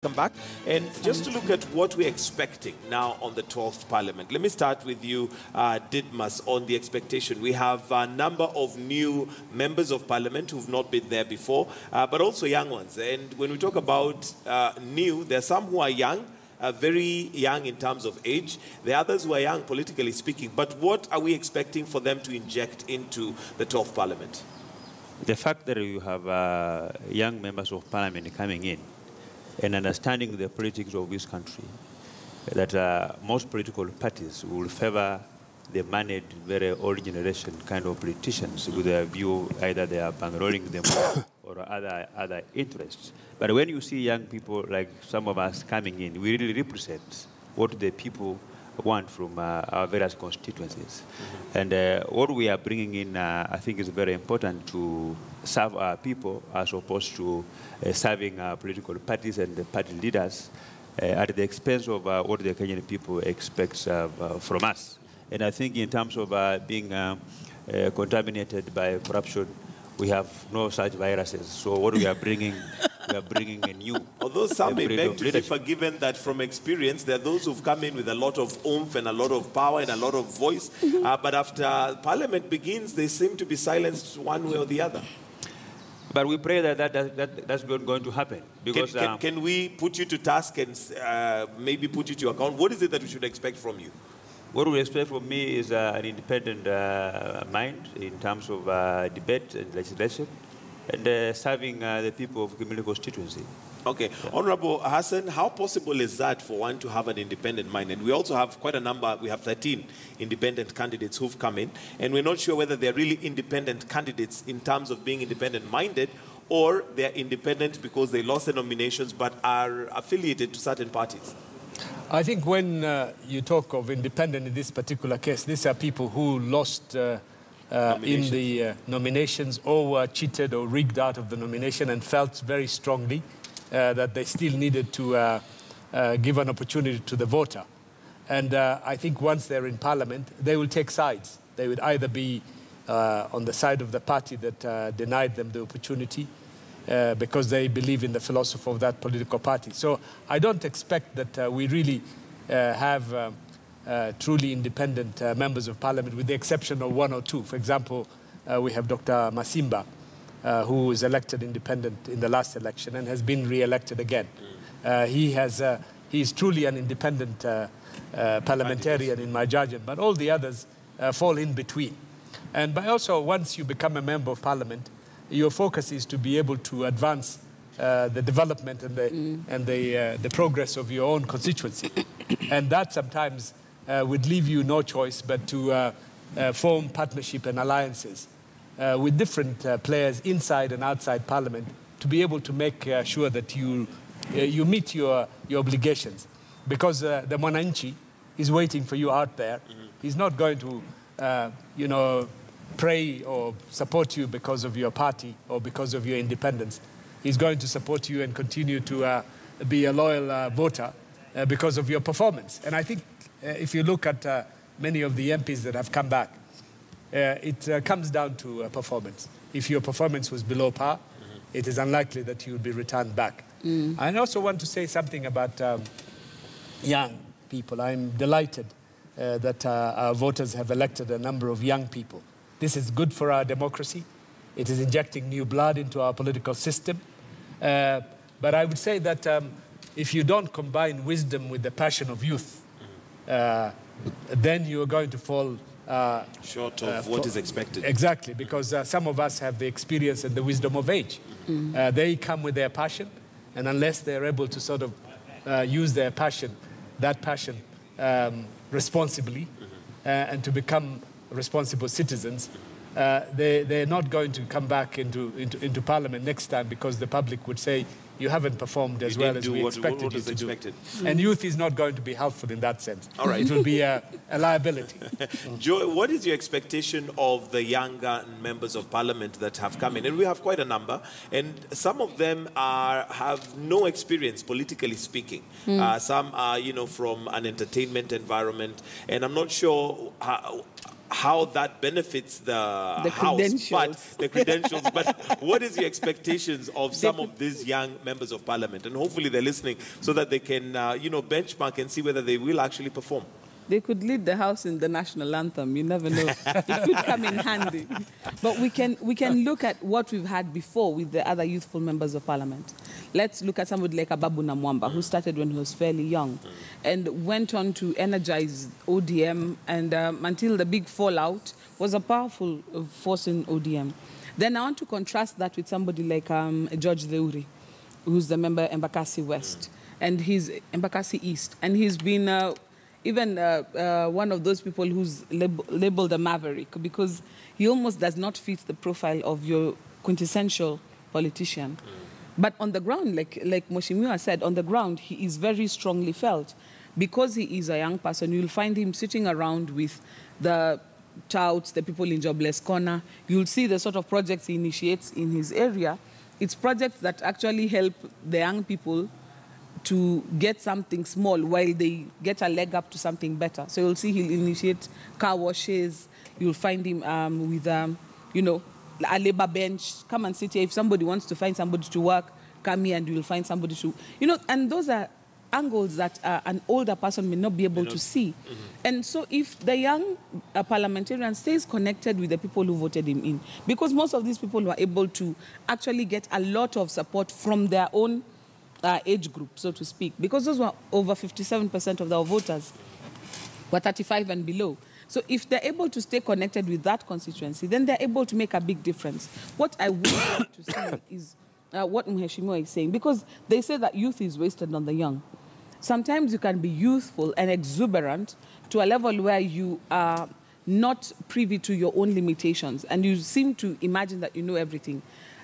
Come back and just to look at what we're expecting now on the 12th Parliament. Let me start with you, Didmas, on the expectation. We have a number of new members of Parliament who've not been there before, but also young ones. And when we talk about new, there are some who are young, very young in terms of age. There are others who are young, politically speaking. But what are we expecting for them to inject into the 12th Parliament? The fact that you have young members of Parliament coming in and understanding the politics of this country, that most political parties will favor the moneyed, very old generation kind of politicians with a view either they are bankrolling them or other interests. But when you see young people like some of us coming in, we really represent what the people want from our various constituencies. And what we are bringing in, I think, is very important to serve our people as opposed to serving political parties and the party leaders at the expense of what the Kenyan people expect from us. And I think in terms of being contaminated by corruption, we have no such viruses. So what we are bringing a new. Although some may beg to differ, given that from experience, there are those who've come in with a lot of oomph and a lot of power and a lot of voice, but after Parliament begins, they seem to be silenced one way or the other. But we pray that's not going to happen. Because can we put you to task and maybe put you to account? What is it that we should expect from you? What we expect from me is an independent mind in terms of debate and legislation, and serving the people of community constituency. Okay. Yeah. Honorable Hassan, how possible is that for one to have an independent mind? And we also have quite a number, we have 13 independent candidates who've come in, and we're not sure whether they're really independent candidates in terms of being independent-minded, or they're independent because they lost their nominations but are affiliated to certain parties. I think when you talk of independent in this particular case, these are people who lost in the nominations or were cheated or rigged out of the nomination and felt very strongly that they still needed to give an opportunity to the voter. And I think once they're in Parliament, they will take sides. They would either be on the side of the party that denied them the opportunity because they believe in the philosophy of that political party. So I don't expect that we really have truly independent members of Parliament, with the exception of one or two. For example, we have Dr. Masimba, who was elected independent in the last election and has been re-elected again. He is truly an independent parliamentarian in my judgment, but all the others fall in between. And but also, once you become a member of Parliament, your focus is to be able to advance the development and the progress of your own constituency. And that sometimes would leave you no choice but to form partnership and alliances with different players inside and outside Parliament to be able to make sure that you meet your obligations. Because the Mwananchi is waiting for you out there. He's not going to, pray or support you because of your party or because of your independence. He's going to support you and continue to be a loyal voter because of your performance. And I think if you look at many of the MPs that have come back, it comes down to performance. If your performance was below par, it is unlikely that you will be returned back. I also want to say something about young people. I'm delighted that our voters have elected a number of young people. This is good for our democracy. It is injecting new blood into our political system. But I would say that if you don't combine wisdom with the passion of youth, then you are going to fall short of what is expected. Exactly, because some of us have the experience and the wisdom of age. They come with their passion, and unless they're able to sort of use their passion, responsibly, and to become responsible citizens, they're not going to come back into Parliament next time because the public would say, you haven't performed as well as we expected you to do. And youth is not going to be helpful in that sense. All right. It will be a liability. Joe, what is your expectation of the younger members of Parliament that have come in? And we have quite a number, and some of them have no experience, politically speaking. Some are, from an entertainment environment, and I'm not sure how that benefits the House, but the credentials. But what is your expectations of some of these young members of Parliament? And hopefully they're listening so that they can, benchmark and see whether they will actually perform. They could lead the House in the national anthem. You never know. It could come in handy. But we can look at what we've had before with the other youthful members of Parliament. Let's look at somebody like Ababu Namwamba, who started when he was fairly young and went on to energize ODM, and until the big fallout, was a powerful force in ODM. Then I want to contrast that with somebody like George Theuri, who's the member Embakasi West, and he's Embakasi East, and he's been even one of those people who's labeled a maverick, because he almost does not fit the profile of your quintessential politician. But on the ground, like Mheshimiwa said, on the ground, he is very strongly felt. Because he is a young person, you'll find him sitting around with the touts, the people in Jobless Corner. You'll see the sort of projects he initiates in his area. It's projects that actually help the young people to get something small while they get a leg up to something better. So you'll see he'll initiate car washes. You'll find him with, a labor bench. Come and sit here. If somebody wants to find somebody to work, come here and you'll find somebody to, and those are angles that an older person may not be able to see. And so if the young parliamentarian stays connected with the people who voted him in, because most of these people were able to actually get a lot of support from their own age group, so to speak, because those were over 57% of our voters were 35 and below. So if they're able to stay connected with that constituency, then they're able to make a big difference. What I would want to see is what Mheshimiwa is saying, because they say that youth is wasted on the young. Sometimes you can be youthful and exuberant to a level where you are not privy to your own limitations, and you seem to imagine that you know everything.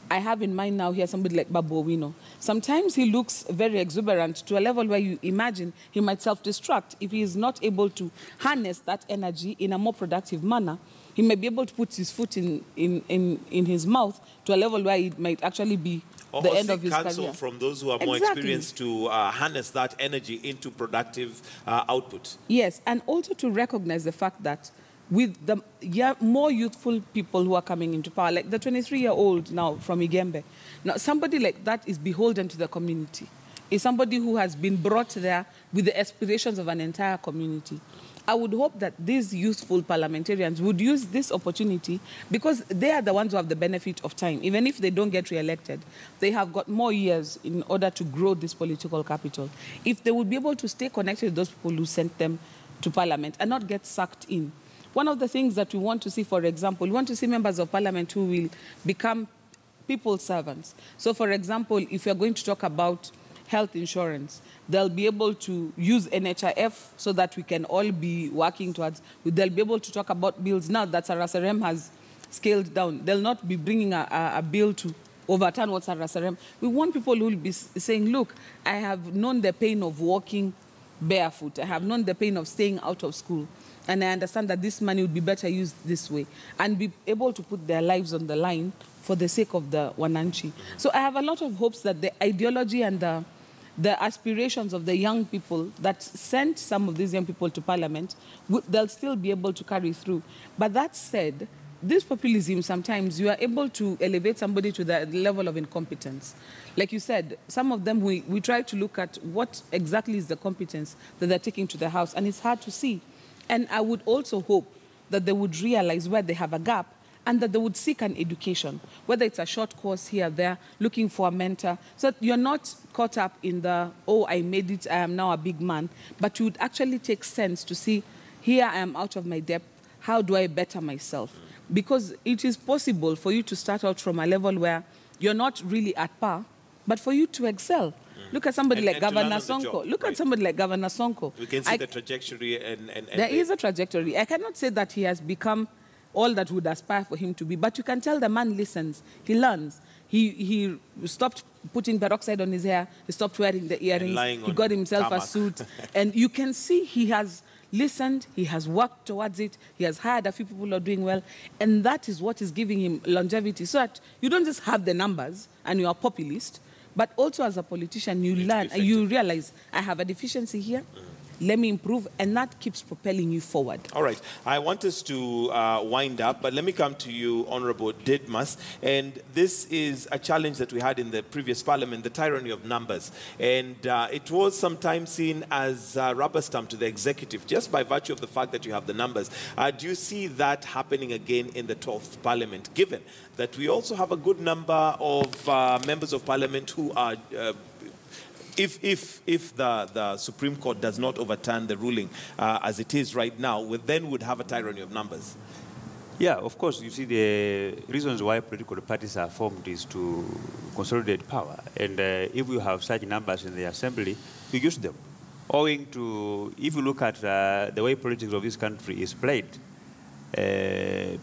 I have in mind now here somebody like Babu Owino. Sometimes he looks very exuberant to a level where you imagine he might self-destruct if he is not able to harness that energy in a more productive manner. He may be able to put his foot in his mouth to a level where it might actually be the end of his career. From those who are more experienced to harness that energy into productive output. Yes, and also to recognize the fact that with the more youthful people who are coming into power, like the 23-year-old now from Igembe, now somebody like that is beholden to the community. Is somebody who has been brought there with the aspirations of an entire community. I would hope that these youthful parliamentarians would use this opportunity, because they are the ones who have the benefit of time. Even if they don't get re-elected, they have got more years in order to grow this political capital. If they would be able to stay connected with those people who sent them to parliament and not get sucked in. One of the things that we want to see, for example, we want to see members of parliament who will become people's servants. So, for example, if you're going to talk about health insurance, they'll be able to use NHIF so that we can all be working towards. They'll be able to talk about bills now that Sarasarem has scaled down. They'll not be bringing a bill to overturn what Sarasarem. We want people who will be saying, look, I have known the pain of walking barefoot. I have known the pain of staying out of school. And I understand that this money would be better used this way, and be able to put their lives on the line for the sake of the Wananchi. So I have a lot of hopes that the ideology and the aspirations of the young people that sent some of these young people to parliament, they'll still be able to carry through. But that said, this populism, sometimes you are able to elevate somebody to the level of incompetence. Like you said, some of them, we try to look at what exactly is the competence that they're taking to the House, and it's hard to see. And I would also hope that they would realize where they have a gap, and that they would seek an education, whether it's a short course here or there, looking for a mentor, so that you're not caught up in the, oh, I made it, I am now a big man, but you would actually take sense to see, here I am out of my depth, how do I better myself? Because it is possible for you to start out from a level where you're not really at par, but for you to excel. Look at somebody like Governor Sonko. Look at somebody like Governor Sonko. We can see the trajectory. There is a trajectory. I cannot say that he has become all that would aspire for him to be, but you can tell the man listens. He learns. He stopped putting peroxide on his hair. He stopped wearing the earrings. He got himself a suit. And you can see he has listened. He has worked towards it. He has hired a few people who are doing well. And that is what is giving him longevity. So that you don't just have the numbers and you are populist, but also as a politician, you learn and you realize, I have a deficiency here. let me improve, and that keeps propelling you forward. All right. I want us to wind up, but let me come to you, Honorable Didmas. And this is a challenge that we had in the previous parliament, the tyranny of numbers. And it was sometimes seen as a rubber stamp to the executive, just by virtue of the fact that you have the numbers. Do you see that happening again in the 12th parliament, given that we also have a good number of members of parliament who are... If the Supreme Court does not overturn the ruling as it is right now, we then would have a tyranny of numbers. Yeah, of course. You see, the reasons why political parties are formed is to consolidate power. And if you have such numbers in the assembly, you use them. Owing to, if you look at the way politics of this country is played,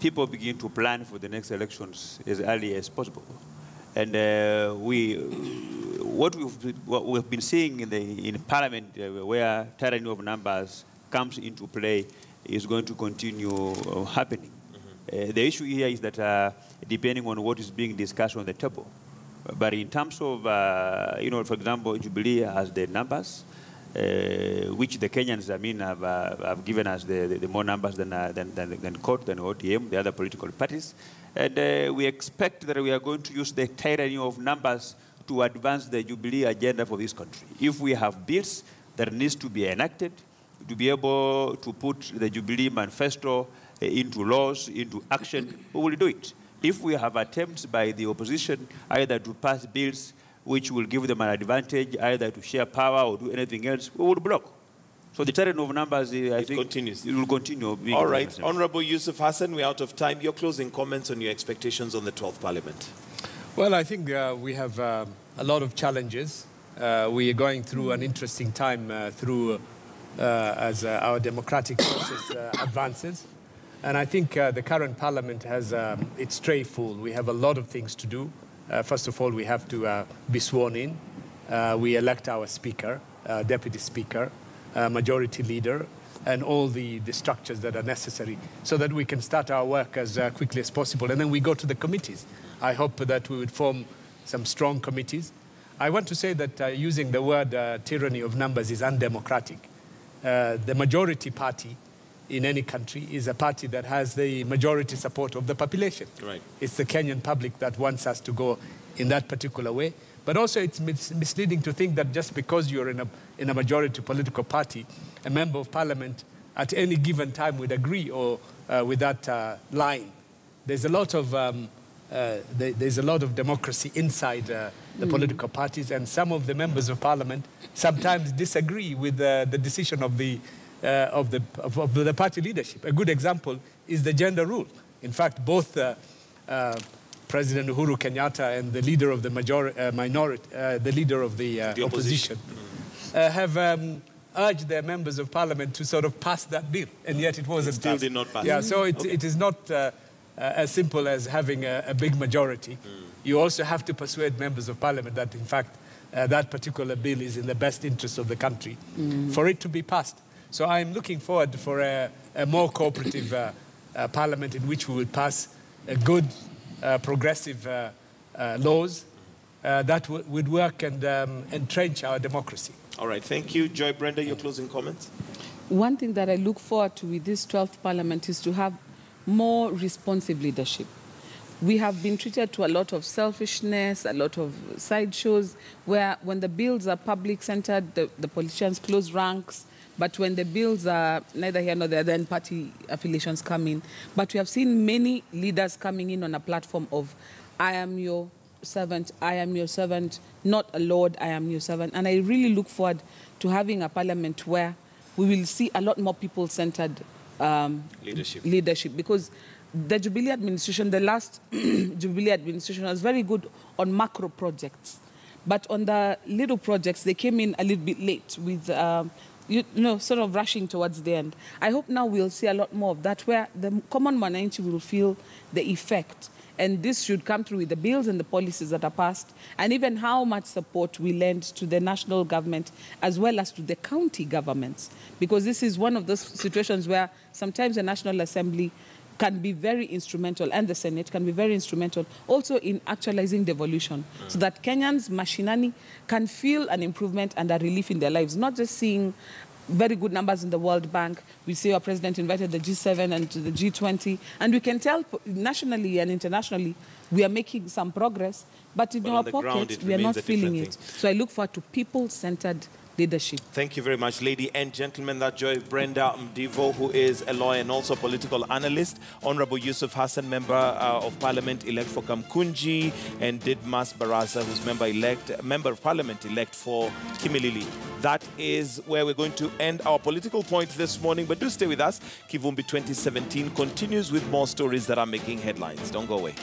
people begin to plan for the next elections as early as possible. And what we've been seeing in Parliament, where tyranny of numbers comes into play, is going to continue happening. The issue here is that depending on what is being discussed on the table, but in terms of, for example, Jubilee has the numbers, which the Kenyans, have given us the more numbers than CORD, than ODM, the other political parties. And we expect that we are going to use the tyranny of numbers to advance the Jubilee agenda for this country. If we have bills that needs to be enacted, to be able to put the Jubilee manifesto into laws, into action, we will do it. If we have attempts by the opposition either to pass bills which will give them an advantage, either to share power or do anything else, we will block. So the tyranny of numbers, I think, continues. It will continue. Being all right. Honorable Yusuf Hassan, we're out of time. Your closing comments on your expectations on the 12th Parliament. Well, I think we have a lot of challenges. We are going through an interesting time as our democratic process advances. And I think the current Parliament has its tray full. We have a lot of things to do. First of all, we have to be sworn in. We elect our Speaker, Deputy Speaker, Majority Leader, and all the structures that are necessary so that we can start our work as quickly as possible. And then we go to the committees. I hope that we would form some strong committees. I want to say that using the word tyranny of numbers is undemocratic. The majority party in any country is a party that has the majority support of the population. Right. It's the Kenyan public that wants us to go in that particular way. But also it's misleading to think that just because you're in a majority political party, a member of parliament at any given time would agree or with that line. There's a lot of democracy inside the political parties, and some of the members of parliament sometimes disagree with the decision of the party leadership. A good example is the gender rule. In fact, both President Uhuru Kenyatta and the leader of the the leader of the opposition have urged their members of parliament to sort of pass that bill, and yet it wasn't still passed. Did not pass. Yeah, so it is not as simple as having a big majority. You also have to persuade members of parliament that, in fact, that particular bill is in the best interest of the country for it to be passed. So I'm looking forward for a more cooperative parliament in which we will pass good, progressive laws that would work and entrench our democracy. All right, thank you. Joy Brenda, your closing comments? One thing that I look forward to with this 12th Parliament is to have more responsive leadership. We have been treated to a lot of selfishness, a lot of sideshows, where when the bills are public-centered, the politicians close ranks. But when the bills are neither here nor there, then party affiliations come in. But we have seen many leaders coming in on a platform of, I am your servant, not a lord, I am your servant. And I really look forward to having a parliament where we will see a lot more people-centered leadership. Because the Jubilee administration, the last Jubilee administration was very good on macro projects. But on the little projects, they came in a little bit late with sort of rushing towards the end. I hope now we'll see a lot more of that, where the common Mwananchi will feel the effect. And this should come through with the bills and the policies that are passed, and even how much support we lend to the national government as well as to the county governments. Because this is one of those situations where sometimes the National Assembly can be very instrumental, and the Senate can be very instrumental also in actualizing devolution, so that Kenyans mashinani can feel an improvement and a relief in their lives, not just seeing very good numbers in the World Bank. We see our president invited the G7 and to the G20. And we can tell nationally and internationally we are making some progress, but in our pocket, we are not feeling it. So I look forward to people-centered leadership. Thank you very much, ladies and gentlemen. That Joy Brenda Mdivo, who is a lawyer and also a political analyst, Honorable Yusuf Hassan, member of Parliament-elect for Kamkunji, and Didmas Barasa, who's member of Parliament-elect for Kimilili. That is where we're going to end our political point this morning, but do stay with us. Kivumbi 2017 continues with more stories that are making headlines. Don't go away.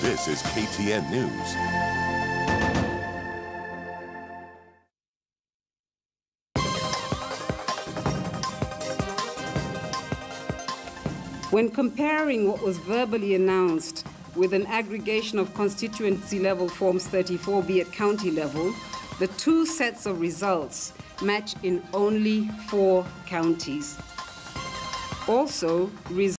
This is KTN News. When comparing what was verbally announced with an aggregation of constituency-level Forms 34B at county level, the two sets of results match in only 4 counties. Also,